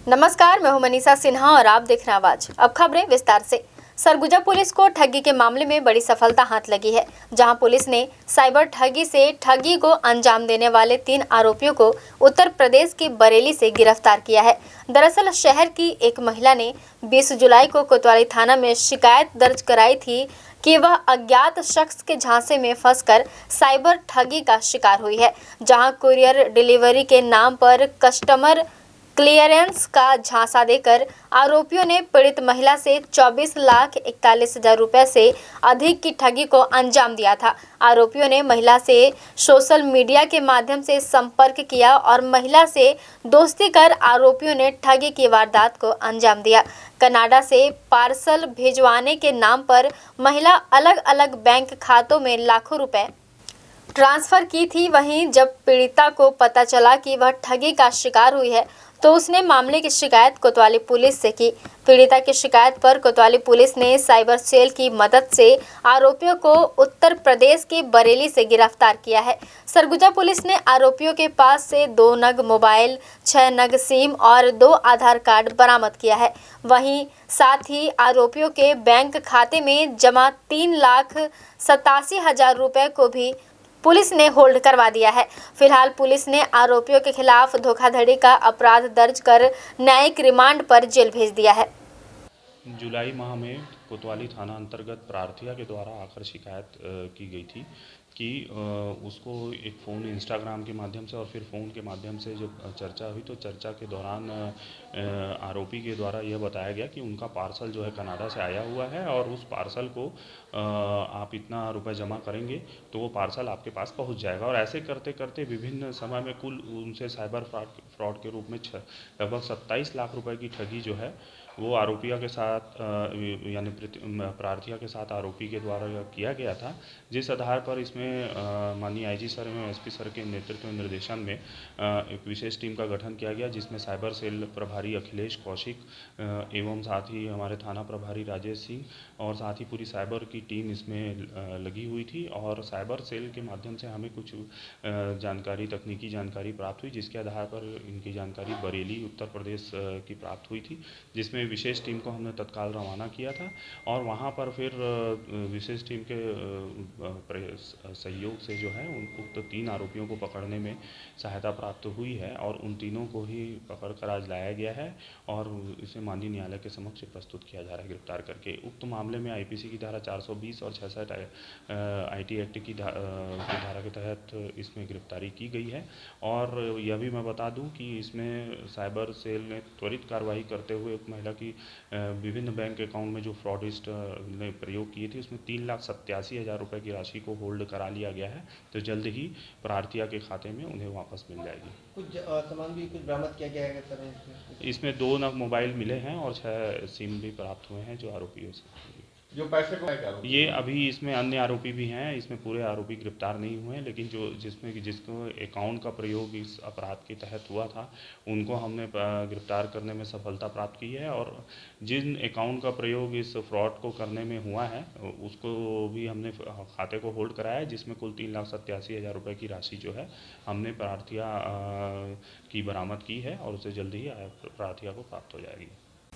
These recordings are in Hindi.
नमस्कार, मैं हूं मनीषा सिन्हा और आप देख रहे हैं आवाज। अब खबरें विस्तार से। सरगुजा पुलिस को ठगी के मामले में बड़ी सफलता हाथ लगी है, जहां पुलिस ने साइबर ठगी से ठगी को अंजाम देने वाले 3 आरोपियों को उत्तर प्रदेश के बरेली से गिरफ्तार किया है। दरअसल शहर की एक महिला ने 20 जुलाई को कोतवाली थाना में शिकायत दर्ज कराई थी कि वह अज्ञात शख्स के झांसे में फंसकर साइबर ठगी का शिकार हुई है, जहां कुरियर डिलीवरी के नाम पर कस्टमर क्लियरेंस का झांसा देकर आरोपियों ने पीड़ित महिला से 24,41,000 रुपए से अधिक की ठगी को अंजाम दिया था। आरोपियों ने महिला से सोशल मीडिया के माध्यम से संपर्क किया और महिला से दोस्ती कर आरोपियों ने ठगी की वारदात को अंजाम दिया। कनाडा से पार्सल भिजवाने के नाम पर महिला अलग अलग बैंक खातों में लाखों रुपए ट्रांसफर की थी। वहीं जब पीड़िता को पता चला कि वह ठगी का शिकार हुई है, तो उसने मामले की शिकायत कोतवाली पुलिस से की। पीड़िता की शिकायत पर कोतवाली पुलिस ने साइबर सेल की मदद से आरोपियों को उत्तर प्रदेश के बरेली से गिरफ्तार किया है। सरगुजा पुलिस ने आरोपियों के पास से 2 नग मोबाइल, 6 नग सिम और 2 आधार कार्ड बरामद किया है। वहीं साथ ही आरोपियों के बैंक खाते में जमा 3,87,000 रुपए को भी पुलिस ने होल्ड करवा दिया है। फिलहाल पुलिस ने आरोपियों के खिलाफ धोखाधड़ी का अपराध दर्ज कर न्यायिक रिमांड पर जेल भेज दिया है। जुलाई माह में कोतवाली थाना अंतर्गत प्रार्थिया के द्वारा आकर शिकायत की गई थी कि उसको एक फ़ोन इंस्टाग्राम के माध्यम से और फिर फ़ोन के माध्यम से जब चर्चा हुई, तो चर्चा के दौरान आरोपी के द्वारा यह बताया गया कि उनका पार्सल जो है कनाडा से आया हुआ है और उस पार्सल को आप इतना रुपए जमा करेंगे तो वो पार्सल आपके पास पहुंच जाएगा। और ऐसे करते करते विभिन्न समय में कुल उनसे साइबर फ्रॉड के रूप में लगभग 27 लाख रुपए की ठगी जो है वो आरोपिया के साथ यानी प्रार्थिया के साथ आरोपी के द्वारा किया गया था। जिस आधार पर इसमें माननीय आईजी सर एवं एसपी सर के नेतृत्व में निर्देशन में एक विशेष टीम का गठन किया गया, जिसमें साइबर सेल प्रभारी अखिलेश कौशिक एवं साथ ही हमारे थाना प्रभारी राजेश सिंह और साथ ही पूरी साइबर की टीम इसमें लगी हुई थी। और साइबर सेल के माध्यम से हमें कुछ तकनीकी जानकारी प्राप्त हुई, जिसके आधार पर इनकी जानकारी बरेली उत्तर प्रदेश की प्राप्त हुई थी, जिसमें विशेष टीम को हमने तत्काल रवाना किया था। और वहाँ पर फिर विशेष टीम के सहयोग से जो है उक्त 3 आरोपियों को पकड़ने में सहायता प्राप्त हुई है और उन तीनों को ही पकड़ कर आज लाया गया है और इसे माननीय न्यायालय के समक्ष प्रस्तुत किया जा रहा है गिरफ्तार करके। उक्त मामले में आईपीसी की धारा 420 और 66 आईटी एक्ट की धारा के तहत इसमें गिरफ्तारी की गई है। और यह भी मैं बता दूं कि इसमें साइबर सेल ने त्वरित कार्रवाई करते हुए एक महिला की विभिन्न बैंक अकाउंट में जो फ्रॉडिस्ट ने प्रयोग किए थे उसमें 3,87,000 रुपये की राशि को होल्ड करा लिया गया है। तो जल्द ही प्रार्थिया के खाते में उन्हें वापस मिल जाएगी। कुछ सामान भी कुछ बरामद किया गया है सर? इसमें 2 नग मोबाइल मिले हैं और 6 सिम भी प्राप्त हुए हैं जो आरोपियों से। जो पैसे को ये अभी इसमें अन्य आरोपी भी हैं, इसमें पूरे आरोपी गिरफ्तार नहीं हुए हैं, लेकिन जिसको अकाउंट का प्रयोग इस अपराध के तहत हुआ था उनको हमने गिरफ्तार करने में सफलता प्राप्त की है। और जिन अकाउंट का प्रयोग इस फ्रॉड को करने में हुआ है उसको भी हमने खाते को होल्ड कराया है, जिसमें कुल 3,87,000 रुपये की राशि जो है हमने प्रार्थिया की बरामद की है और उसे जल्दी ही प्रार्थिया को प्राप्त हो जाएगी।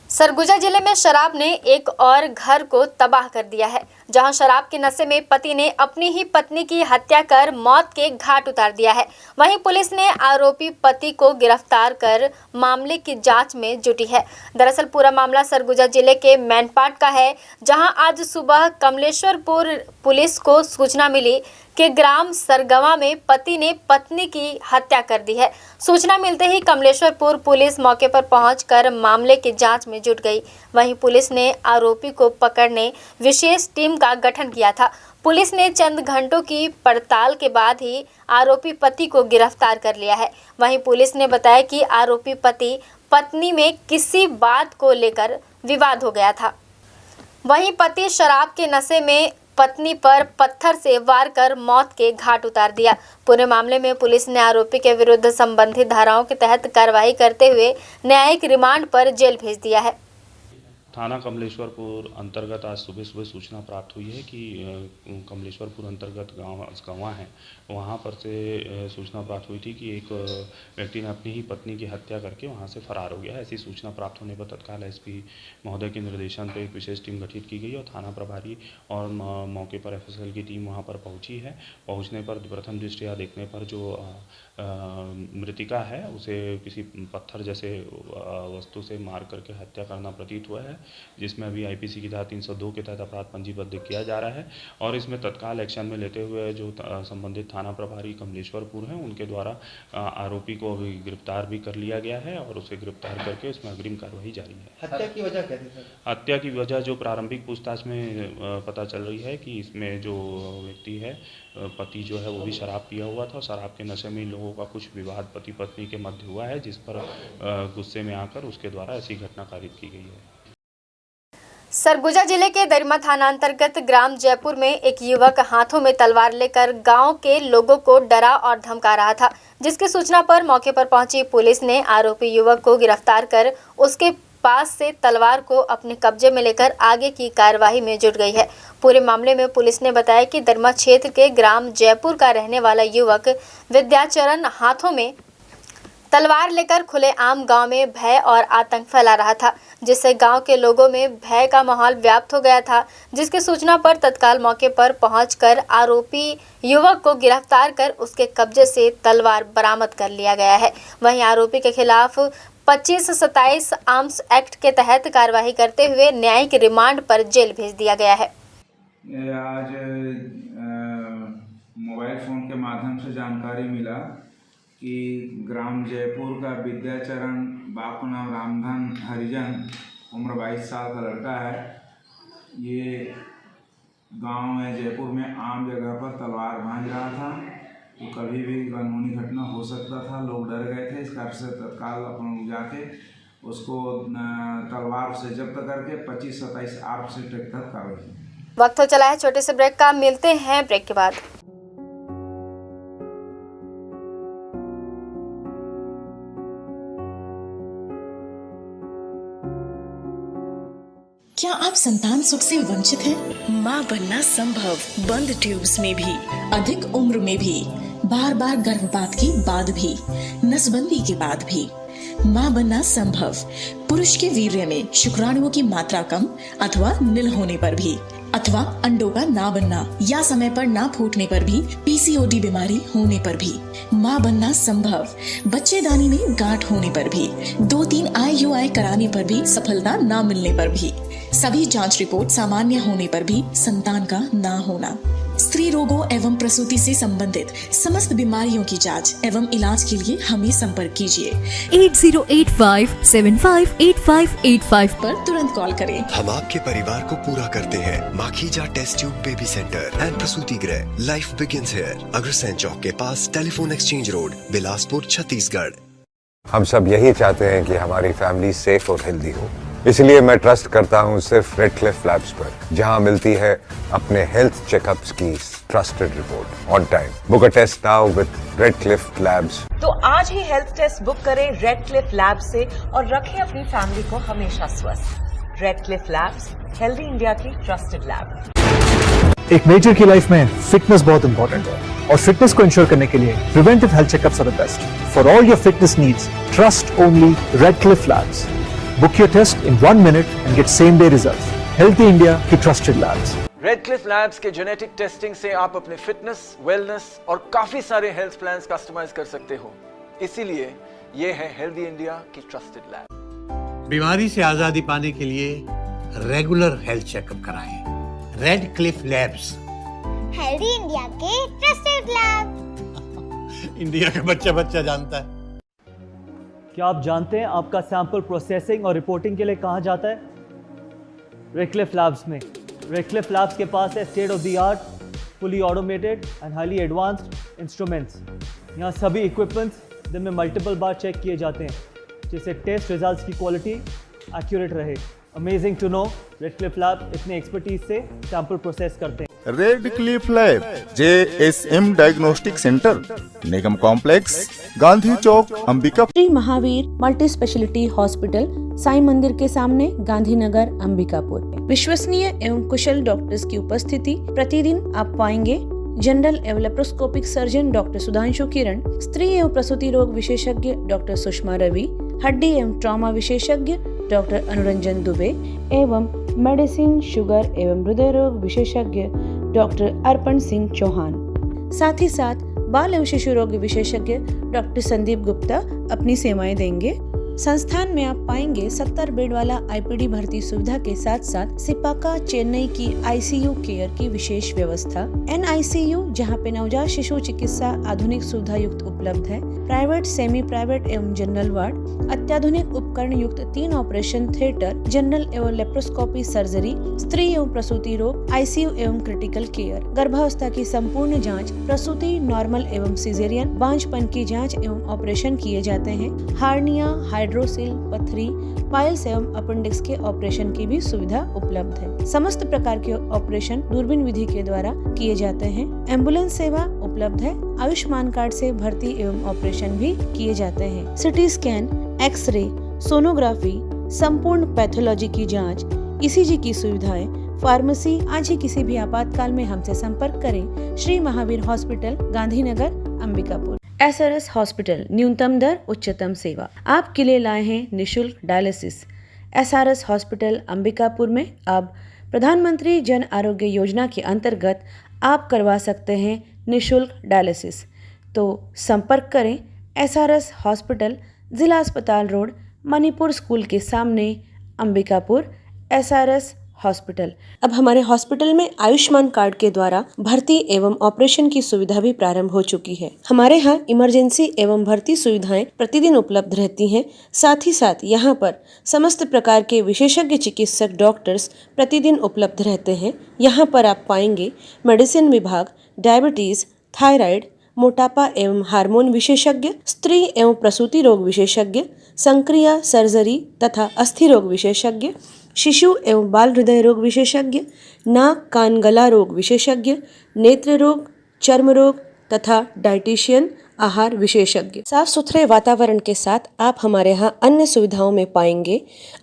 सरगुजा जिले में शराब ने एक और घर को तबाह कर दिया है, जहां शराब के नशे में पति ने अपनी ही पत्नी की हत्या कर मौत के घाट उतार दिया है। वहीं पुलिस ने आरोपी पति को गिरफ्तार कर मामले की जांच में जुटी है। दरअसल पूरा मामला सरगुजा जिले के मैनपाट का है, जहां आज सुबह कमलेश्वरपुर पुलिस को सूचना मिली कि ग्राम सरगवा में पति ने पत्नी की हत्या कर दी है। सूचना मिलते ही कमलेश्वरपुर पुलिस मौके पर पहुंचकर मामले की जांच में जुट गई। वहीं पुलिस ने आरोपी को पकड़ने विशेष टीम का गठन किया था। पुलिस ने चंद घंटों की पड़ताल के बाद ही आरोपी पति को गिरफ्तार कर लिया है। वहीं पुलिस ने बताया कि आरोपी पति पत्नी में किसी बात को लेकर विवाद हो गया था। वहीं पति शराब के नशे में पत्नी पर पत्थर से वार कर मौत के घाट उतार दिया। पूरे मामले में पुलिस ने आरोपी के विरुद्ध संबंधित धाराओं के तहत कार्रवाई करते हुए न्यायिक रिमांड पर जेल भेज दिया है। थाना कमलेश्वरपुर अंतर्गत आज सुबह सुबह सूचना प्राप्त हुई है कि कमलेश्वरपुर अंतर्गत गाँव है वहाँ पर से सूचना प्राप्त हुई थी कि एक व्यक्ति ने अपनी ही पत्नी की हत्या करके वहाँ से फरार हो गया है। ऐसी सूचना प्राप्त होने पर तत्काल एसपी महोदय के निर्देशन पर एक विशेष टीम गठित की गई और थाना प्रभारी और मौके पर एफएसएल की टीम वहाँ पर पहुँची है। पहुँचने पर प्रथम दृष्टया देखने पर जो मृतिका है उसे किसी पत्थर जैसे वस्तु से मार करके हत्या करना प्रतीत हुआ है, जिसमें अभी आईपीसी की धारा 302 के तहत अपराध पंजीबद्ध किया जा रहा है। और इसमें तत्काल एक्शन में लेते हुए जो संबंधित थाना प्रभारी कमलेश्वरपुर हैं उनके द्वारा आरोपी को अभी गिरफ्तार भी कर लिया गया है और उसे गिरफ्तार करके उसमें अग्रिम कार्रवाई जारी है। हत्या की वजह क्या थी सर? हत्या की वजह जो प्रारंभिक पूछताछ में पता चल रही है कि इसमें जो व्यक्ति है पति जो है वो भी शराब पिया हुआ था। शराब के नशे में इन लोगों का कुछ विवाद पति पत्नी के मध्य हुआ है, जिस पर गुस्से में आकर उसके द्वारा ऐसी घटना कारित की गई है। सरगुजा जिले के दरिमा थाना अंतर्गत ग्राम जयपुर में एक युवक हाथों में तलवार लेकर गांव के लोगों को डरा और धमका रहा था, जिसकी सूचना पर मौके पर पहुंची पुलिस ने आरोपी युवक को गिरफ्तार कर उसके पास से तलवार को अपने कब्जे में लेकर आगे की कार्यवाही में जुट गई है। पूरे मामले में पुलिस ने बताया कि दरिमा क्षेत्र के ग्राम जयपुर का रहने वाला युवक विद्याचरण हाथों में तलवार लेकर खुलेआम गांव में भय और आतंक फैला रहा था, जिससे गांव के लोगों में भय का माहौल व्याप्त हो गया था, जिसकी सूचना पर तत्काल मौके पर पहुंचकर आरोपी युवक को गिरफ्तार कर उसके कब्जे से तलवार बरामद कर लिया गया है। वहीं आरोपी के खिलाफ 25-27 आर्म्स एक्ट के तहत कार्रवाई करते हुए न्यायिक रिमांड पर जेल भेज दिया गया है। आज मोबाइल फ़ोन के माध्यम से जानकारी मिला कि ग्राम जयपुर का विद्याचरण बापू नाम रामधन हरिजन उम्र 22 साल का लड़का है। ये गांव में जयपुर में आम जगह पर तलवार भांज रहा था, तो कभी भी कानूनी घटना हो सकता था। लोग डर गए थे, इस कारण से तत्काल अपन जाके उसको तलवार से जब्त करके 25-27 आर्म्स एक्ट के तहत कार्रवाई। वक्त हो चला है छोटे से ब्रेक का, मिलते हैं ब्रेक के बाद। क्या आप संतान सुख से वंचित हैं? माँ बनना संभव, बंद ट्यूब्स में भी, अधिक उम्र में भी, बार बार गर्भपात के बाद भी, नसबंदी के बाद भी। माँ बनना संभव, पुरुष के वीर्य में शुक्राणुओं की मात्रा कम अथवा नील होने पर भी, अथवा अंडों का ना बनना या समय पर ना फूटने पर भी, पीसीओडी बीमारी होने पर भी। माँ बनना संभव, बच्चेदानी में गांठ होने पर भी, 2-3 IUI कराने पर भी सफलता ना मिलने पर भी, सभी जांच रिपोर्ट सामान्य होने पर भी संतान का ना होना। स्त्री रोगों एवं प्रसूति से संबंधित समस्त बीमारियों की जांच एवं इलाज के लिए हमें संपर्क कीजिए 8085758585 पर तुरंत कॉल करें। हम आपके परिवार को पूरा करते हैं। Makhija test tube baby centre and प्रसूति गृह, life begins here, Agrasen Chowk के पास, telephone exchange road, Bilaspur, Chhattisgarh. हम सब यही चाहते हैं कि हमारी फैमिली सेफ और हेल्दी हो, इसलिए मैं ट्रस्ट करता हूं सिर्फ रेडक्लिफ लैब्स पर, जहां मिलती है अपने हेल्थ चेकअप्स की trusted report on time. Book a test now with Redcliffe Labs. तो आज ही हेल्थ टेस्ट बुक करें रेडक्लिफ लैब्स से और रखें अपनी फैमिली को हमेशा स्वस्थ। रेडक्लिफ लैब्स, हेल्दी इंडिया की ट्रस्टेड लैब। एक मेजर की लाइफ में फिटनेस बहुत इंपॉर्टेंट है और फिटनेस को इंश्योर करने के लिए preventive health checkups are the best. For all your fitness needs, trust only Redcliffe Labs. Book your test in 1 minute and get same day results. Healthy India की trusted labs. रेडक्लिफ लैब्स के जेनेटिक टेस्टिंग से आप अपने फिटनेस, वेलनेस और काफी सारे हेल्थ प्लान्स कस्टमाइज कर सकते हो। इसीलिए ये है हेल्दी इंडिया की ट्रस्टेड लैब। बीमारी से आजादी पाने के लिए रेगुलर हेल्थ चेकअप कराएं। रेडक्लिफ लैब्स, हेल्दी इंडिया के ट्रस्टेड लैब। इंडिया का बच्चा बच्चा जानता है। क्या आप जानते हैं आपका सैंपल प्रोसेसिंग और रिपोर्टिंग के लिए कहाँ जाता है? रेडक्लिफ लैब्स में। रेडक्लिफ लैब्स के पास है state of the art, fully automated and highly advanced instruments. यहाँ सभी इक्विपमेंट्स दिन में मल्टीपल बार चेक किए जाते हैं, जिससे टेस्ट रिजल्ट्स की क्वालिटी एक्यूरेट रहे। Amazing to know, Redcliffe lab इतने एक्सपर्टीज से सैंपल प्रोसेस करते हैं। Redcliffe lab, JSM diagnostic centre, Nigam complex, Gandhi Chowk, Ambika. Shri Mahavir multi speciality hospital, Sai Mandir के सामने, गांधीनगर, अंबिकापुर। विश्वसनीय एवं कुशल डॉक्टर्स की उपस्थिति प्रतिदिन आप पाएंगे। जनरल एवं लेप्रोस्कोपिक सर्जन डॉक्टर सुधांशु किरण, स्त्री एवं प्रसूति रोग विशेषज्ञ डॉक्टर सुषमा रवि, हड्डी एवं ट्रॉमा विशेषज्ञ डॉक्टर अनुरंजन दुबे एवं मेडिसिन, शुगर एवं हृदय रोग विशेषज्ञ डॉक्टर अर्पण सिंह चौहान। साथ ही साथ बाल एवं शिशु रोग विशेषज्ञ डॉक्टर संदीप गुप्ता अपनी सेवाएं देंगे। संस्थान में आप पाएंगे 70 बेड वाला आईपीडी भर्ती सुविधा के साथ साथ सिपाका चेन्नई की आईसीयू केयर की विशेष व्यवस्था, एनआईसीयू जहां पे नवजात शिशु चिकित्सा आधुनिक सुविधा युक्त उपलब्ध है, प्राइवेट, सेमी प्राइवेट एवं जनरल वार्ड, अत्याधुनिक उपकरण युक्त 3 ऑपरेशन थिएटर, जनरल एवं लेप्रोस्कोपी सर्जरी, स्त्री एवं प्रसूति रोग, आईसीयू एवं क्रिटिकल केयर, गर्भावस्था की संपूर्ण जाँच, प्रसूति, नॉर्मल एवं सिजेरियन, बांझपन की जाँच एवं ऑपरेशन किए जाते हैं, हार्निया, हाइड्रोसिल, पथरी, पाइल्स एवं अपेंडिक्स के ऑपरेशन की भी सुविधा उपलब्ध है। समस्त प्रकार के ऑपरेशन दूरबीन विधि के द्वारा किए जाते हैं। एम्बुलेंस सेवा उपलब्ध है। आयुष्मान कार्ड से भर्ती एवं ऑपरेशन भी किए जाते हैं। सिटी स्कैन, एक्सरे, सोनोग्राफी, संपूर्ण पैथोलॉजी की जांच, ईसीजी की सुविधाएं, फार्मेसी। आज ही किसी भी आपातकाल में हमसे संपर्क करें। Shri Mahavir hospital, Gandhinagar, Ambikapur. SRS hospital, न्यूनतम दर, उच्चतम सेवा। आपके लिए लाए हैं निशुल्क डायलिसिस। एसआरएस हॉस्पिटल अंबिकापुर में अब प्रधानमंत्री जन आरोग्य योजना के अंतर्गत आप करवा सकते हैं निशुल्क डायलिसिस। तो संपर्क करें एसआरएस हॉस्पिटल, जिला अस्पताल रोड, मणिपुर स्कूल के सामने, अंबिकापुर। SRS hospital. अब हमारे हॉस्पिटल में आयुष्मान कार्ड के द्वारा भर्ती एवं ऑपरेशन की सुविधा भी प्रारंभ हो चुकी है। हमारे यहाँ इमरजेंसी एवं भर्ती सुविधाएं प्रतिदिन उपलब्ध रहती हैं। साथ ही साथ यहाँ पर समस्त प्रकार के विशेषज्ञ चिकित्सक डॉक्टर्स प्रतिदिन उपलब्ध रहते हैं। यहाँ पर आप पाएंगे मेडिसिन विभाग, डायबिटीज, थायराइड, मोटापा एवं हार्मोन विशेषज्ञ, स्त्री एवं प्रसूति रोग विशेषज्ञ, संक्रिया, सर्जरी तथा अस्थि रोग विशेषज्ञ, शिशु एवं बाल हृदय रोग विशेषज्ञ, नाक कान गला रोग विशेषज्ञ, नेत्र रोग, चर्म रोग तथा डाइटिशियन, आहार विशेषज्ञ। साफ सुथरे वातावरण के साथ आप हमारे यहाँ अन्य सुविधाओं में पाएंगे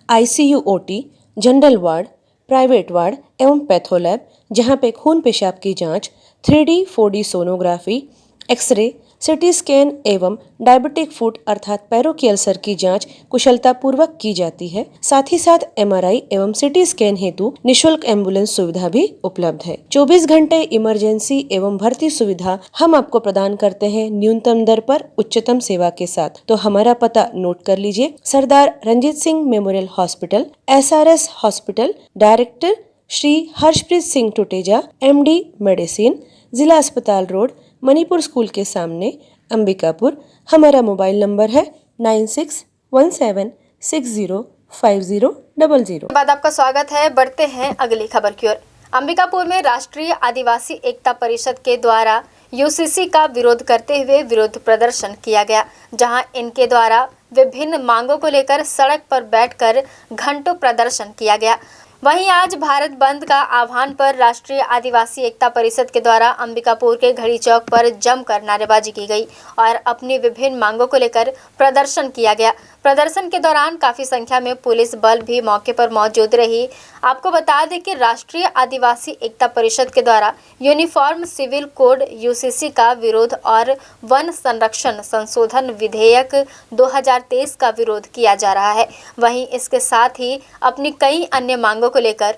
ICU, OT, general ward, private ward एवं पैथोलैब, जहाँ पे खून पेशाब की जाँच, 3D 4D sonography, x ray, CT scan एवं डायबिटिक फुट अर्थात पैरों की अल्सर की जांच कुशलतापूर्वक की जाती है। साथ ही साथ एमआरआई एवं सिटी स्कैन हेतु निशुल्क एम्बुलेंस सुविधा भी उपलब्ध है। 24 घंटे इमरजेंसी एवं भर्ती सुविधा हम आपको प्रदान करते हैं न्यूनतम दर पर, उच्चतम सेवा के साथ। तो हमारा पता नोट कर लीजिए। Sardar Ranjit Singh memorial hospital, SRS hospital, director Shri Harshpreet Singh Tuteja, MD medicine, जिला अस्पताल रोड, मणिपुर स्कूल के सामने, अंबिकापुर। हमारा मोबाइल नंबर है 9617605000। बाद आपका स्वागत है। बढ़ते हैं अगली खबर की ओर। अंबिकापुर में राष्ट्रीय आदिवासी एकता परिषद के द्वारा यूसीसी का विरोध करते हुए विरोध प्रदर्शन किया गया, जहां इनके द्वारा विभिन्न मांगों को लेकर सड़क पर बैठकर घंटों प्रदर्शन किया गया। वहीं आज भारत बंद का आह्वान पर राष्ट्रीय आदिवासी एकता परिषद के द्वारा अंबिकापुर के घड़ी चौक पर जमकर नारेबाजी की गई और अपनी विभिन्न मांगों को लेकर प्रदर्शन किया गया। प्रदर्शन के दौरान काफ़ी संख्या में पुलिस बल भी मौके पर मौजूद रही। आपको बता दें कि राष्ट्रीय आदिवासी एकता परिषद के द्वारा यूनिफॉर्म सिविल कोड यूसीसी का विरोध और वन संरक्षण संशोधन विधेयक 2023 का विरोध किया जा रहा है। वहीं इसके साथ ही अपनी कई अन्य मांगों को लेकर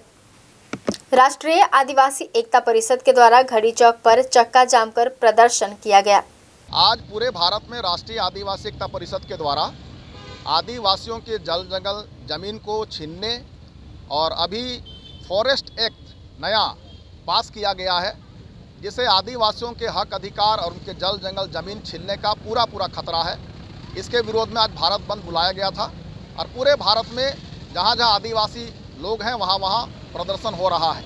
राष्ट्रीय आदिवासी एकता परिषद के द्वारा घड़ी चौक पर चक्का जाम कर प्रदर्शन किया गया। आज पूरे भारत में राष्ट्रीय आदिवासी एकता परिषद के द्वारा आदिवासियों के जल जंगल जमीन को छीनने और अभी फॉरेस्ट एक्ट नया पास किया गया है, जिसे आदिवासियों के हक अधिकार और उनके जल जंगल जमीन छीनने का पूरा खतरा है। इसके विरोध में आज भारत बंद बुलाया गया था और पूरे भारत में जहाँ जहाँ आदिवासी लोग हैं वहाँ प्रदर्शन हो रहा है।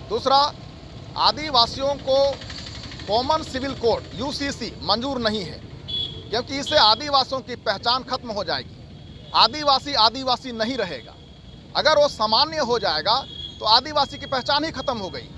दूसरा, आदिवासियों को कॉमन सिविल कोड यूसीसी मंजूर नहीं है, क्योंकि इससे आदिवासियों की पहचान खत्म हो जाएगी। आदिवासी नहीं रहेगा। अगर वो सामान्य हो जाएगा तो आदिवासी की पहचान ही खत्म हो गई,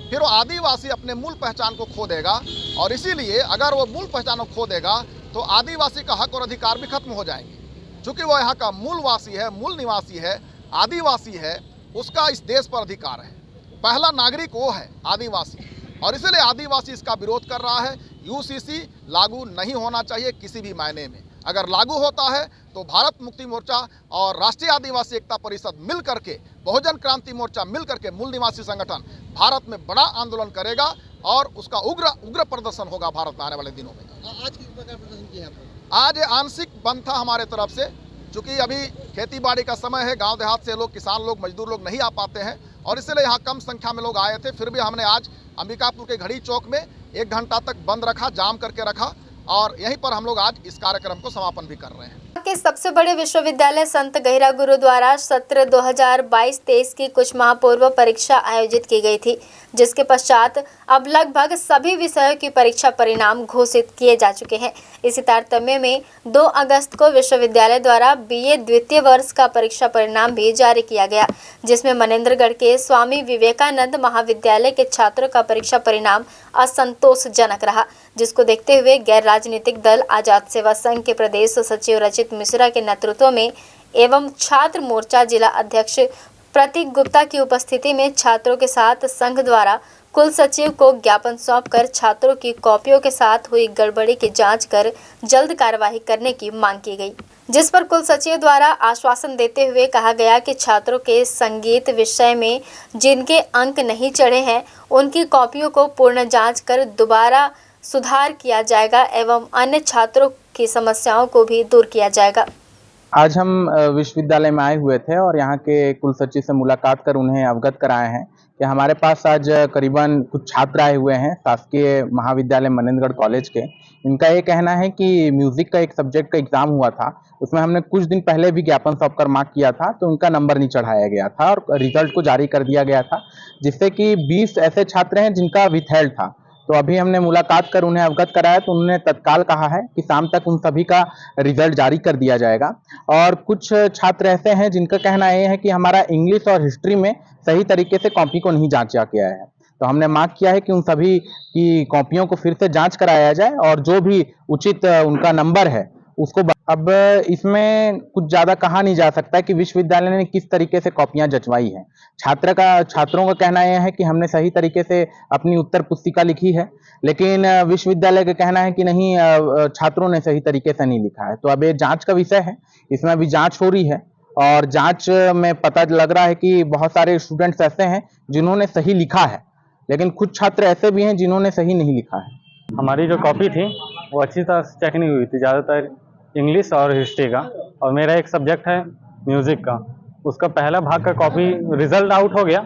फिर वो आदिवासी अपने मूल पहचान को खो देगा। और इसीलिए अगर वो मूल पहचान को खो देगा तो आदिवासी का हक और अधिकार भी खत्म हो जाएंगे। चूँकि वो यहाँ का मूलवासी है, मूल निवासी है, आदिवासी है, उसका इस देश पर अधिकार है। पहला नागरिक वो है आदिवासी। और इसलिए आदिवासी इसका विरोध कर रहा है। यूसीसी लागू नहीं होना चाहिए किसी भी मायने में। अगर लागू होता है तो भारत मुक्ति मोर्चा और राष्ट्रीय आदिवासी एकता परिषद मिल करके, बहुजन क्रांति मोर्चा मिल करके, मूल निवासी संगठन भारत में बड़ा आंदोलन करेगा और उसका उग्र प्रदर्शन होगा भारत में आने वाले दिनों में। आज किस प्रकार प्रदर्शन किया? आज आंशिक बंद था हमारे तरफ से, चूँकि अभी खेती बाड़ी का समय है, गांव देहात से लोग, किसान लोग, मजदूर लोग नहीं आ पाते हैं और इसलिए यहाँ कम संख्या में लोग आए थे। फिर भी हमने आज अंबिकापुर के घड़ी चौक में 1 घंटा तक बंद रखा, जाम करके रखा और यहीं पर हम लोग आज इस कार्यक्रम को समापन भी कर रहे हैं। के सबसे बड़े विश्वविद्यालय संत गहिरा गुरु द्वारा सत्र 2022-23 की कुछ माह पूर्व परीक्षा आयोजित की गई थी, जिसके पश्चात अब लगभग सभी विषयों की परीक्षा परिणाम घोषित किए जा चुके हैं। इसी तारतम्य में 2 अगस्त को विश्वविद्यालय द्वारा BA द्वितीय वर्ष का परीक्षा परिणाम भी जारी किया गया, जिसमें मनेंद्रगढ़ के स्वामी विवेकानंद महाविद्यालय के छात्रों का परीक्षा परिणाम असंतोषजनक रहा, जिसको देखते हुए गैर राजनीतिक दल आजाद सेवा संघ के प्रदेश सचिव रचित मिश्रा के नेतृत्व में एवं छात्र मोर्चा जिला अध्यक्ष प्रतीक गुप्ता की उपस्थिति में छात्रों के साथ संघ द्वारा कुल सचिव को ज्ञापन सौंपकर छात्रों की कॉपियों के साथ हुई गड़बड़ी की जांच कर जल्द कार्यवाही करने की मांग की गई, जिस पर कुल सचिव द्वारा आश्वासन देते हुए कहा गया कि छात्रों के संगीत विषय में जिनके अंक नहीं चढ़े हैं उनकी कॉपियों को पूर्ण जांच कर दोबारा सुधार किया जाएगा एवं अन्य छात्रों की समस्याओं को भी दूर किया जाएगा। आज हम विश्वविद्यालय में आए हुए थे और यहाँ के कुल सचिव से मुलाकात कर उन्हें अवगत कराए हैं कि हमारे पास आज करीबन कुछ छात्र आए हुए हैं शासकीय महाविद्यालय मनेंद्रगढ़ कॉलेज के। इनका ये कहना है कि म्यूजिक का एक सब्जेक्ट का एग्जाम हुआ था, उसमें हमने कुछ दिन पहले भी ज्ञापन सौंप कर मार्क किया था, तो उनका नंबर नहीं चढ़ाया गया था और रिजल्ट को जारी कर दिया गया था, जिससे कि 20 ऐसे छात्र हैं जिनका विथहेल्ड था। तो अभी हमने मुलाकात कर उन्हें अवगत कराया तो उन्होंने तत्काल कहा है कि शाम तक उन सभी का रिजल्ट जारी कर दिया जाएगा। और कुछ छात्र ऐसे हैं जिनका कहना यह है कि हमारा इंग्लिश और हिस्ट्री में सही तरीके से कॉपी को नहीं जांचा गया है, तो हमने मांग किया है कि उन सभी की कॉपियों को फिर से जांच कराया जाए और जो भी उचित उनका नंबर है उसको। अब इसमें कुछ ज्यादा कहा नहीं जा सकता कि विश्वविद्यालय ने किस तरीके से कॉपियां जचवाई है। छात्रों का कहना यह है कि हमने सही तरीके से अपनी उत्तर पुस्तिका लिखी है, लेकिन विश्वविद्यालय का कहना है कि नहीं, छात्रों ने सही तरीके से नहीं लिखा है। तो अब ये जांच का विषय है, इसमें अभी जांच हो रही है और जांच में पता लग रहा है कि बहुत सारे स्टूडेंट्स ऐसे हैं जिन्होंने सही लिखा है, लेकिन कुछ छात्र ऐसे भी हैं जिन्होंने सही नहीं लिखा है। हमारी जो कॉपी थी वो अच्छी तरह से चेक नहीं हुई थी, ज़्यादातर इंग्लिश और हिस्ट्री का, और मेरा एक सब्जेक्ट है म्यूज़िक का, उसका पहला भाग का कॉपी रिजल्ट आउट हो गया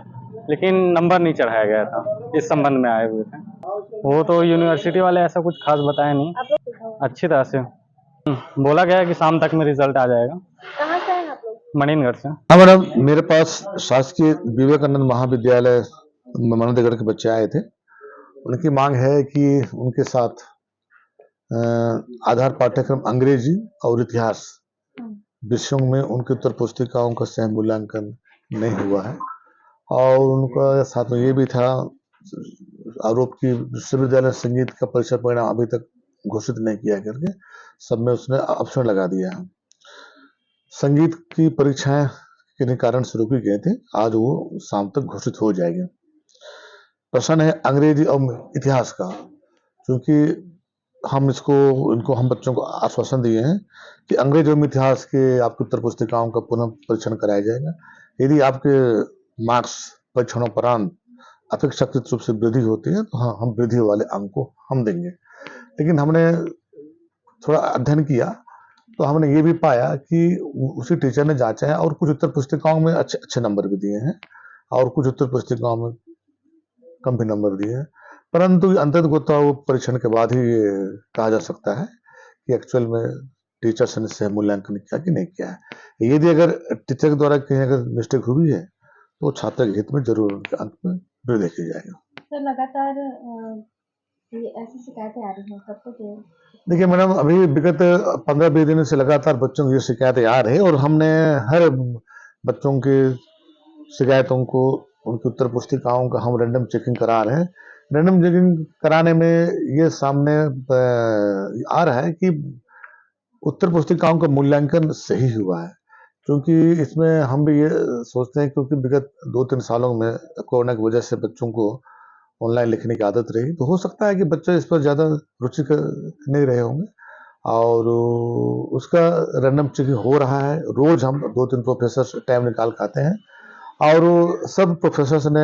लेकिन नंबर नहीं चढ़ाया गया था। इस संबंध में आए हुए थे। वो तो यूनिवर्सिटी वाले ऐसा कुछ खास बताया नहीं, अच्छी तरह से बोला गया कि शाम तक में रिजल्ट आ जाएगा। कहाँ से हैं आप लोग? मणिनगढ़ से। हाँ मैडम, मेरे पास शासकीय विवेकानंद महाविद्यालय मनेंद्रगढ़ के बच्चे आए थे। उनकी मांग है कि उनके साथ आधार पाठ्यक्रम अंग्रेजी और इतिहास विषयों में उनकी उत्तर पुस्तिकाओं का सह मूल्यांकन नहीं हुआ है, और उनका साथ में ये भी था आरोप कि विश्वविद्यालय संगीत का परीक्षा परिणाम अभी तक घोषित नहीं किया करके सब में उसने ऑप्शन लगा दिया है। संगीत की परीक्षाएं किन्हीं कारण से रोकी गए थे, आज वो शाम तक घोषित हो जाएगी। प्रश्न है अंग्रेजी और इतिहास का, क्योंकि हम हम बच्चों को आश्वासन दिए हैं कि अंग्रेजी और इतिहास के आपकी उत्तर पुस्तिकाओं का पुनः परीक्षण कराया जाएगा। यदि आपके मार्क्स परीक्षणों उपरांत अपेक्षाकृत रूप से वृद्धि होती है तो हाँ, हम वृद्धि वाले अंक को हम देंगे। लेकिन हमने थोड़ा अध्ययन किया तो हमने ये भी पाया कि उसी टीचर ने जांचा है और कुछ उत्तर पुस्तिकाओं में अच्छे नंबर भी दिए हैं और कुछ उत्तर पुस्तिकाओं में कम भी नंबर दिए हैं, परंतु अंततः वो परीक्षण के बाद ही ये कहा जा सकता है कि एक्चुअल में टीचर्स ने सह मूल्यांकन किया कि नहीं किया है। यदि अगर टीचर के द्वारा कहीं अगर मिस्टेक हुई है तो छात्र के हित में जरूर उनके अंक में वृद्धि देखी जाएगी। सर, लगातार ऐसी शिकायतें आ रही हैं, कब तक? देखिए मैडम, अभी विगत 15-20 दिन से लगातार बच्चों की ये शिकायतें आ रही है और हमने हर बच्चों की शिकायतों को, उनकी उत्तर पुस्तिकाओं का हम रैंडम चेकिंग करा रहे हैं। रैंडम चेकिंग कराने में ये सामने आ रहा है कि उत्तर पुस्तिकाओं का मूल्यांकन सही हुआ है, क्योंकि इसमें हम भी ये सोचते हैं क्योंकि विगत 2-3 सालों में कोरोना की वजह से बच्चों को ऑनलाइन लिखने की आदत रही, तो हो सकता है कि बच्चे इस पर ज़्यादा रुचि नहीं रहे होंगे और उसका रैंडम चेकिंग हो रहा है। रोज हम 2-3 प्रोफेसर टाइम निकाल के आते हैं और सब प्रोफेसर्स ने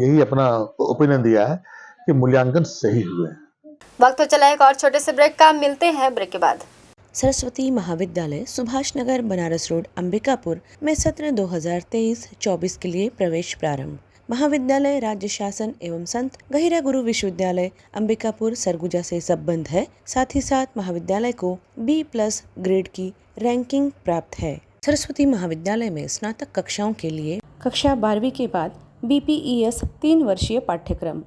यही अपना ओपिनियन दिया है कि मूल्यांकन सही हुए हैं। वक्त तो चला एक और छोटे से ब्रेक का, मिलते हैं ब्रेक के बाद। सरस्वती महाविद्यालय सुभाष नगर बनारस रोड अंबिकापुर में सत्र 2023-24 के लिए प्रवेश प्रारंभ। महाविद्यालय राज्य शासन एवं संत गहिरा गुरु विश्वविद्यालय अंबिकापुर सरगुजा से संबद्ध है। साथ ही साथ महाविद्यालय को B+ ग्रेड की रैंकिंग प्राप्त है। सरस्वती महाविद्यालय में स्नातक कक्षाओं के लिए कक्षा 12वीं के बाद BPES 3 वर्षीय पाठ्यक्रम,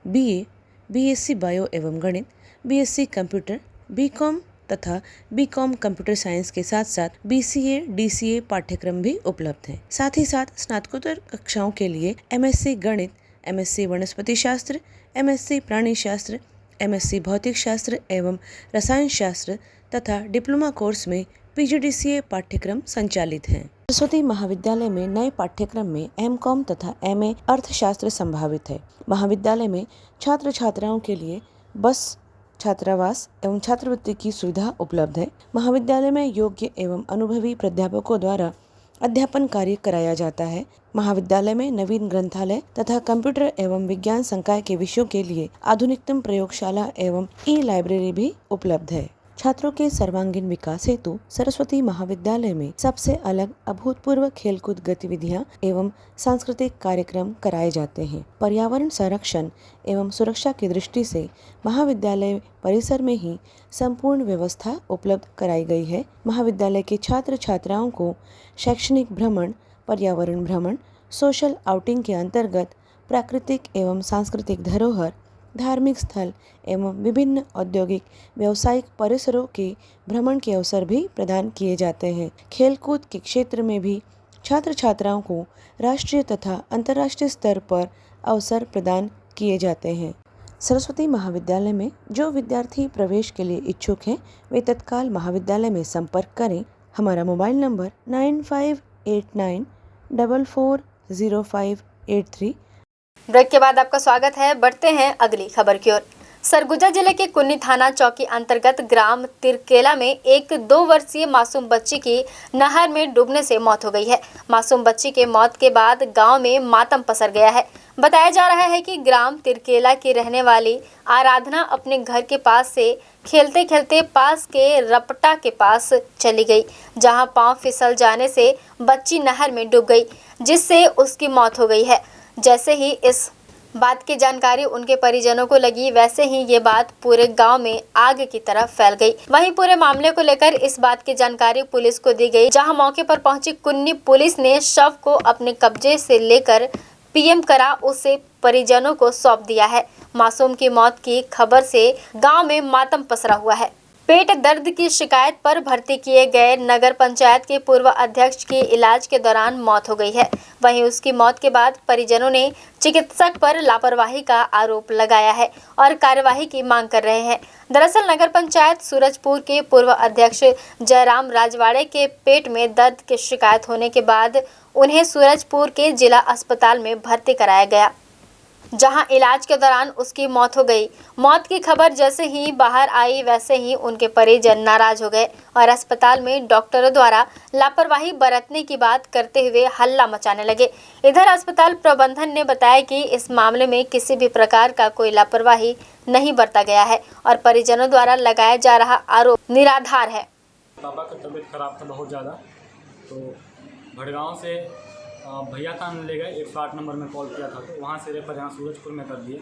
BA, BSc बायो एवं गणित, BSc कंप्यूटर, BCom तथा BCom कंप्यूटर साइंस के साथ साथ BCA, DCA पाठ्यक्रम भी उपलब्ध है। साथ ही साथ स्नातकोत्तर कक्षाओं के लिए MSc गणित, MSc वनस्पति शास्त्र, MSc प्राणी शास्त्र, MSc भौतिक शास्त्र एवं रसायन शास्त्र तथा डिप्लोमा कोर्स में PGDCA पाठ्यक्रम संचालित हैं। सरस्वती महाविद्यालय में नए पाठ्यक्रम में MCom तथा MA अर्थशास्त्र संभावित है। महाविद्यालय में छात्र छात्राओं के लिए बस, छात्रावास एवं छात्रवृत्ति की सुविधा उपलब्ध है। महाविद्यालय में योग्य एवं अनुभवी प्राध्यापकों द्वारा अध्यापन कार्य कराया जाता है। महाविद्यालय में नवीन ग्रंथालय तथा कंप्यूटर एवं विज्ञान संकाय के विषयों के लिए आधुनिकतम प्रयोगशाला एवं ई-लाइब्रेरी भी उपलब्ध है। छात्रों के सर्वांगीण विकास हेतु सरस्वती महाविद्यालय में सबसे अलग अभूतपूर्व खेलकूद गतिविधियां एवं सांस्कृतिक कार्यक्रम कराए जाते हैं। पर्यावरण संरक्षण एवं सुरक्षा की दृष्टि से महाविद्यालय परिसर में ही संपूर्ण व्यवस्था उपलब्ध कराई गई है। महाविद्यालय के छात्र छात्राओं को शैक्षणिक भ्रमण, पर्यावरण भ्रमण, सोशल आउटिंग के अंतर्गत प्राकृतिक एवं सांस्कृतिक धरोहर, धार्मिक स्थल एवं विभिन्न औद्योगिक व्यावसायिक परिसरों के भ्रमण के अवसर भी प्रदान किए जाते हैं। खेलकूद के क्षेत्र में भी छात्र छात्राओं को राष्ट्रीय तथा अंतर्राष्ट्रीय स्तर पर अवसर प्रदान किए जाते हैं। सरस्वती महाविद्यालय में जो विद्यार्थी प्रवेश के लिए इच्छुक हैं वे तत्काल महाविद्यालय में संपर्क करें। हमारा मोबाइल नंबर 9589440583। ब्रेक के बाद आपका स्वागत है। बढ़ते हैं अगली खबर की ओर। सरगुजा जिले के कुन्नी थाना चौकी अंतर्गत ग्राम तिरकेला में एक 2 वर्षीय मासूम बच्ची की नहर में डूबने से मौत हो गई है। मासूम बच्ची के मौत के बाद गांव में मातम पसर गया है। बताया जा रहा है कि ग्राम तिरकेला की रहने वाली आराधना अपने घर के पास से खेलते खेलते पास के रपटा के पास चली गई, जहां पांव फिसल जाने से बच्ची नहर में डूब गई, जिससे उसकी मौत हो गई है। जैसे ही इस बात की जानकारी उनके परिजनों को लगी, वैसे ही ये बात पूरे गांव में आग की तरह फैल गई। वहीं पूरे मामले को लेकर इस बात की जानकारी पुलिस को दी गई, जहां मौके पर पहुंची कुन्नी पुलिस ने शव को अपने कब्जे से लेकर पीएम करा उसे परिजनों को सौंप दिया है। मासूम की मौत की खबर से गांव में मातम पसरा हुआ है। पेट दर्द की शिकायत पर भर्ती किए गए नगर पंचायत के पूर्व अध्यक्ष की इलाज के दौरान मौत हो गई है। वहीं उसकी मौत के बाद परिजनों ने चिकित्सक पर लापरवाही का आरोप लगाया है और कार्यवाही की मांग कर रहे हैं। दरअसल नगर पंचायत सूरजपुर के पूर्व अध्यक्ष जयराम राजवाड़े के पेट में दर्द की शिकायत होने के बाद उन्हें सूरजपुर के जिला अस्पताल में भर्ती कराया गया, जहां इलाज के दौरान उसकी मौत हो गई। मौत की खबर जैसे ही बाहर आई, वैसे ही उनके परिजन नाराज हो गए और अस्पताल में डॉक्टरों द्वारा लापरवाही बरतने की बात करते हुए हल्ला मचाने लगे। इधर अस्पताल प्रबंधन ने बताया कि इस मामले में किसी भी प्रकार का कोई लापरवाही नहीं बरता गया है और परिजनों द्वारा लगाया जा रहा आरोप निराधार है। पापा की तबीयत खराब था बहुत ज़्यादा, तो भड़गांव से भैया खान ले गए। 108 नंबर में कॉल किया था, तो वहाँ से रेफर यहाँ सूरजपुर में कर दिए।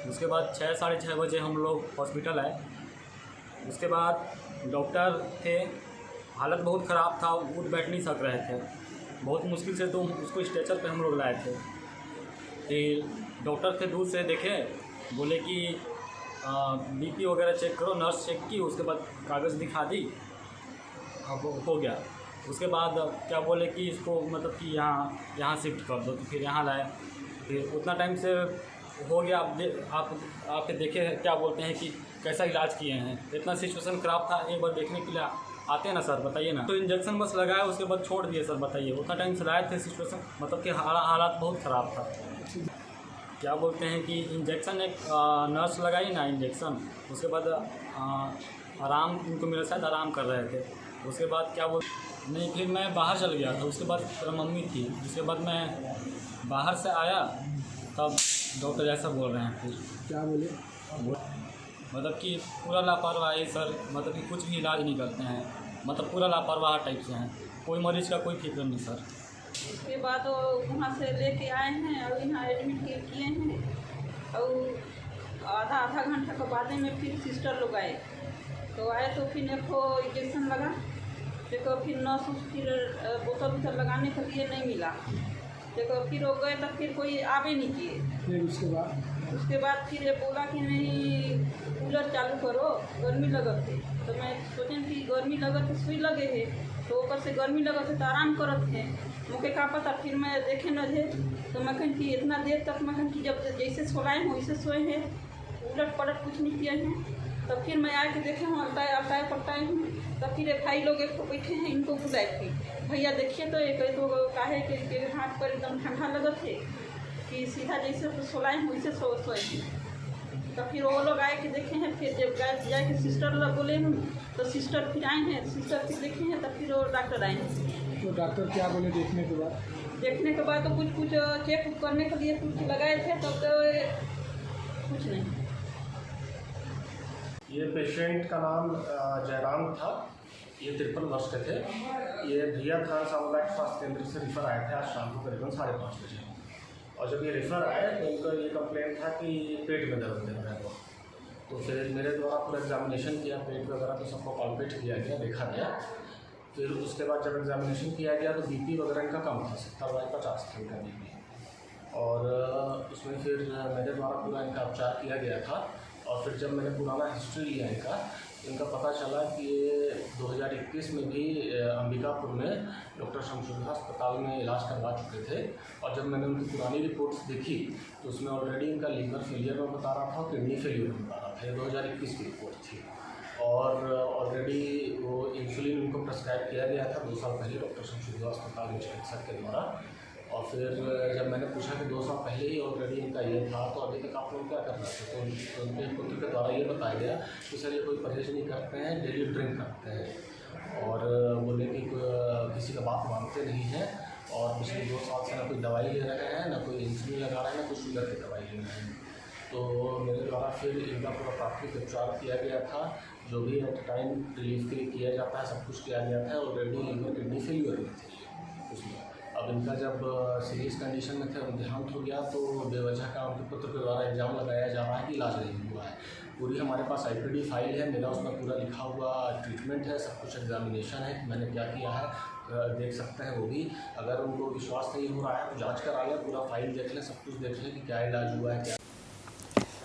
उसके बाद 6 साढ़े 6 बजे हम लोग हॉस्पिटल आए। उसके बाद डॉक्टर थे, हालत बहुत ख़राब था, उठ बैठ नहीं सक रहे थे, बहुत मुश्किल से तो उसको स्ट्रेचर पे हम लोग लाए थे। फिर डॉक्टर थे दूर से देखे, बोले कि BP वगैरह चेक करो। नर्स चेक की, उसके बाद कागज़ दिखा दी, अब हो गया। उसके बाद क्या बोले कि इसको मतलब कि यहाँ शिफ्ट कर दो, तो फिर यहाँ लाए। फिर उतना टाइम से हो गया। आप देखे क्या बोलते हैं कि कैसा इलाज किए हैं, इतना सिचुएशन ख़राब था। एक बार देखने के लिए आते हैं ना सर, बताइए ना। तो इंजेक्शन बस लगाया, उसके बाद छोड़ दिए सर। बताइए, उतना टाइम से लाए थे, सिचुएशन मतलब कि हालात बहुत ख़राब था। क्या बोलते हैं कि इंजेक्शन एक नर्स लगाई ना इंजेक्शन, उसके बाद आराम उनको मेरे साथ आराम कर रहे थे। उसके बाद क्या बोल नहीं, फिर मैं बाहर चल गया था। उसके बाद मेरा मम्मी थी, उसके बाद मैं बाहर से आया तब डॉक्टर ऐसा बोल रहे हैं। फिर क्या बोले? मतलब कि पूरा लापरवाही सर, मतलब कि कुछ भी इलाज नहीं करते हैं, मतलब पूरा लापरवाह टाइप से हैं, कोई मरीज का कोई फिक्र नहीं सर। उसके बाद वहाँ से लेके आए हैं और यहाँ एडमिट किए हैं और आधा घंटा के बाद में फिर सिस्टर लोग आए। तो आए तो फिर एक इंजेक्शन लगा, देखो फिर नर्स फिर बोतल लगाने के लिए नहीं मिला, देखो फिर हो गए तो फिर कोई आवे नहीं किए। फिर उसके बाद फिर ये बोला कि नहीं कूलर चालू करो, गर्मी लगत है। तो मैं सोचें कि गर्मी लगत है, सुई लगे है तो ऊपर से गर्मी लगत है तो आराम करत है, मुझे क्या पता। फिर मैं देखे न थे तो मैं कहूँ कि इतना देर तक मैं कहूँ कि जब जैसे सोलाए हैं वैसे सोए हैं, उलट पलट कुछ नहीं किए हैं। तो फिर मैं आके देखे हूँ अल्टाए पलटाए हूँ। तो फिर भाई लोग एक बैठे हैं, इनको बुलाए थे, भैया देखिए तो एक तो काहे के हाथ पर एकदम ठंडा लगत है कि सीधा जैसे सोलाए हैं वैसे सोए हैं। तो फिर वो लोग आए के देखे हैं, फिर जब जाए के सिस्टर लोग बोले हूँ तो सिस्टर फिर आए हैं, सिस्टर फिर देखे हैं तो फिर वो डॉक्टर आए हैं। तो डॉक्टर क्या बोले देखने के बाद? देखने के बाद तो कुछ चेक करने के लिए कुछ लगाए थे, तब तो कुछ नहीं। ये पेशेंट का नाम जयराम था, ये 53 वर्ष के थे। ये भैया खान सामुदायिक स्वास्थ्य केंद्र से रिफ़र आए थे आज शाम को करीबन 5:30 बजे। और जब ये रेफ़र आए तो उनका ये कंप्लेंट था कि पेट में दर्द दे रहा है। तो फिर मेरे द्वारा पूरा एग्जामिनेशन किया, पेट वगैरह तो सबको कॉल्पेट किया गया, देखा गया। फिर उसके बाद जब एग्जामिनेशन किया गया तो बीपी वगैरह इनका कम था, 70/50 था इनका बीपी। और उसमें फिर मेरे द्वारा पूरा इनका उपचार किया गया था। और फिर जब मैंने पुराना हिस्ट्री लिया इनका पता चला कि ये 2021 में भी अंबिकापुर में डॉक्टर शमशुल्लाह अस्पताल में इलाज करवा चुके थे। और जब मैंने उनकी पुरानी रिपोर्ट्स देखी तो उसमें ऑलरेडी इनका लीवर फेलियर में बता रहा था, किडनी फेलियर में बता रहा था। ये 2021 की रिपोर्ट थी। और ऑलरेडी वो इंसुलिन उनको प्रेस्क्राइब किया गया था 2 साल पहले डॉक्टर शमशुल्लाह अस्पताल में चिकित्सक के द्वारा। और फिर जब मैंने पूछा कि 2 साल पहले ही ऑलरेडी इनका ये था तो अभी तक आप लोग क्या कर रहे थे, तो उनके पुत्र के द्वारा ये बताया गया कि सर ये कोई परहेज नहीं करते हैं, डेली ड्रिंक करते हैं और बोले कि किसी का बात मानते नहीं हैं और पिछले 2 साल से ना कोई दवाई ले रहे हैं, ना कोई इंसुलिन लगा रहे हैं, ना कोई शुगर की दवाई ले रहे हैं। तो मेरे द्वारा फिर इनका पूरा प्राथमिक उपचार किया गया था, जो भी एट टाइम रिलीफ के लिए किया जाता है सब कुछ किया गया था। ऑलरेडी लीवर किडनी फेलियर में थी उसमें। अब इनका जब सीरियस कंडीशन में थे, देहांत हो गया तो बेवजह का उनके पुत्र के द्वारा इल्ज़ाम लगाया जा रहा है कि इलाज नहीं हुआ है। पूरी हमारे पास IPD फाइल है, मेरा उसमें पूरा लिखा हुआ ट्रीटमेंट है, सब कुछ एग्जामिनेशन है, मैंने क्या किया है देख सकते हैं वो भी। अगर उनको विश्वास नहीं हो रहा है तो जांच करा लें, पूरा फाइल देख लें, सब कुछ देख लें कि क्या इलाज हुआ है क्या।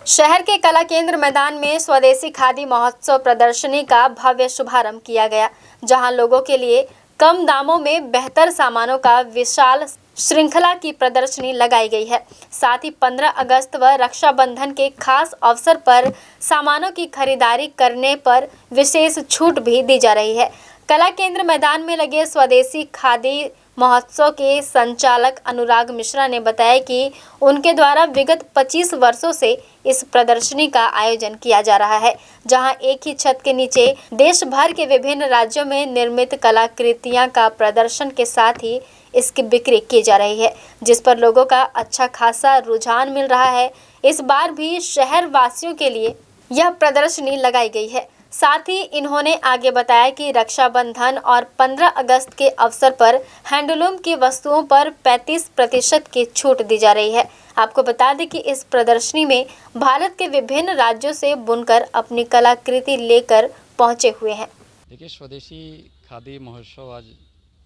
शहर के कला केंद्र मैदान में स्वदेशी खादी महोत्सव प्रदर्शनी का भव्य शुभारंभ किया गया, जहां लोगों के लिए कम दामों में बेहतर सामानों का विशाल श्रृंखला की प्रदर्शनी लगाई गई है। साथ ही 15 अगस्त व रक्षाबंधन के खास अवसर पर सामानों की खरीदारी करने पर विशेष छूट भी दी जा रही है। कला केंद्र मैदान में लगे स्वदेशी खादी महोत्सव के संचालक अनुराग मिश्रा ने बताया कि उनके द्वारा विगत 25 वर्षों से इस प्रदर्शनी का आयोजन किया जा रहा है, जहां एक ही छत के नीचे देश भर के विभिन्न राज्यों में निर्मित कलाकृतियां का प्रदर्शन के साथ ही इसकी बिक्री की जा रही है, जिस पर लोगों का अच्छा खासा रुझान मिल रहा है। इस बार भी शहर वासियों के लिए यह प्रदर्शनी लगाई गई है। साथ ही इन्होंने आगे बताया कि रक्षाबंधन और 15 अगस्त के अवसर पर हैंडलूम की वस्तुओं पर 35% की छूट दी जा रही है। आपको बता दें कि इस प्रदर्शनी में भारत के विभिन्न राज्यों से बुनकर अपनी कलाकृति लेकर पहुंचे हुए हैं। देखिए, स्वदेशी खादी महोत्सव आज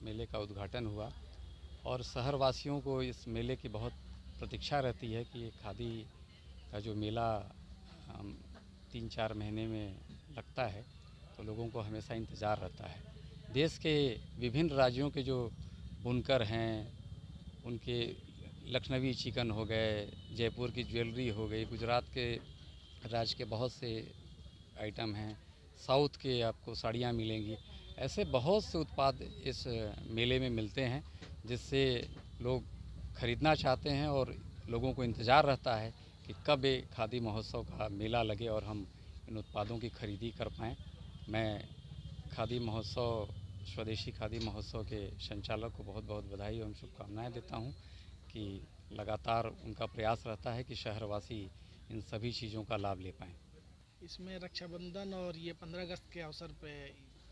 मेले का उद्घाटन हुआ और शहर वासियों को इस मेले की बहुत प्रतीक्षा रहती है कि खादी का जो मेला 3-4 महीने में लगता है तो लोगों को हमेशा इंतज़ार रहता है। देश के विभिन्न राज्यों के जो बुनकर हैं, उनके लखनवी चिकन हो गए, जयपुर की ज्वेलरी हो गई, गुजरात के राज्य के बहुत से आइटम हैं, साउथ के आपको साड़ियाँ मिलेंगी। ऐसे बहुत से उत्पाद इस मेले में मिलते हैं जिससे लोग ख़रीदना चाहते हैं और लोगों को इंतज़ार रहता है कि कब ये खादी महोत्सव का मेला लगे और हम इन उत्पादों की खरीदी कर पाएँ। मैं खादी महोत्सव, स्वदेशी खादी महोत्सव के संचालक को बहुत बहुत बधाई एवं शुभकामनाएं देता हूं कि लगातार उनका प्रयास रहता है कि शहरवासी इन सभी चीज़ों का लाभ ले पाएँ। इसमें रक्षाबंधन और ये 15 अगस्त के अवसर पे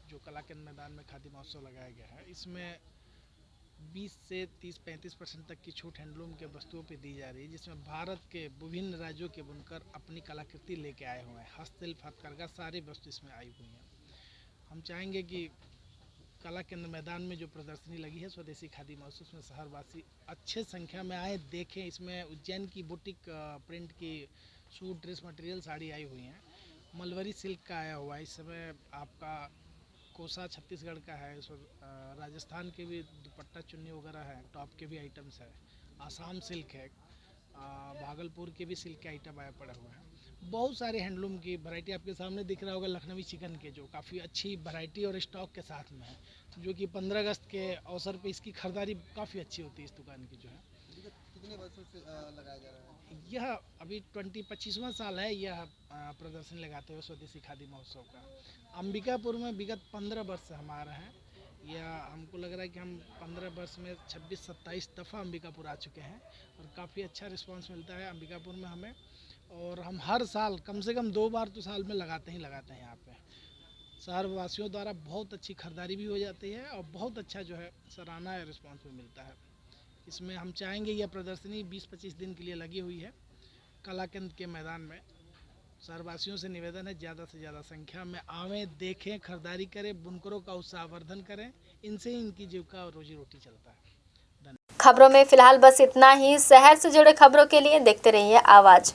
जो कला केंद्र मैदान में खादी महोत्सव लगाया गया है, इसमें 20 से 30-35% तक की छूट हैंडलूम के वस्तुओं पे दी जा रही है, जिसमें भारत के विभिन्न राज्यों के बुनकर अपनी कलाकृति लेके आए हुए हैं। हस्तशिल्प, हथकरघा सारी वस्तु इसमें आई हुई हैं। हम चाहेंगे कि कला केंद्र मैदान में जो प्रदर्शनी लगी है स्वदेशी खादी महोत्सव, उसमें शहरवासी अच्छे संख्या में आए, देखें। इसमें उज्जैन की बुटीक प्रिंट की सूट, ड्रेस मटेरियल, साड़ी आई हुई हैं। मलवरी सिल्क का आया हुआ है। इस समय आपका कोसा छत्तीसगढ़ का है, राजस्थान के भी दुपट्टा चुन्नी वगैरह है, टॉप के भी आइटम्स है, आसाम सिल्क है, भागलपुर के भी सिल्क के आइटम आए पड़े हुए हैं। बहुत सारे हैंडलूम की वैरायटी आपके सामने दिख रहा होगा, लखनवी चिकन के जो काफ़ी अच्छी वैरायटी और स्टॉक के साथ में है, जो कि 15 अगस्त के अवसर पे इसकी खरीदारी काफ़ी अच्छी होती है इस दुकान की जो है। कितने वर्षों से लगाया जा रहा है? यह अभी 25वां साल है यह प्रदर्शनी लगाते हुए स्वदेशी खादी महोत्सव का। अंबिकापुर में विगत 15 वर्ष से हमारा है। यह हमको लग रहा है कि हम 15 वर्ष में 26-27 दफ़ा अंबिकापुर आ चुके हैं और काफ़ी अच्छा रिस्पांस मिलता है अंबिकापुर में हमें। और हम हर साल कम से कम 2 बार तो साल में लगाते हैं यहाँ पे। शहरवासियों द्वारा बहुत अच्छी खरीदारी भी हो जाती है और बहुत अच्छा जो है सराहना या रिस्पांस भी मिलता है। इसमें हम चाहेंगे यह प्रदर्शनी 20-25 दिन के लिए लगी हुई है कला केंद्र के मैदान में। शहरवासियों से निवेदन है ज़्यादा से ज़्यादा संख्या में आवें, देखें, खरीदारी करें, बुनकरों का उत्साहवर्धन करें। इनसे इनकी जीविका और रोजी रोटी चलता है। खबरों में फिलहाल बस इतना ही। शहर से जुड़े खबरों के लिए देखते रहिए आवाज़।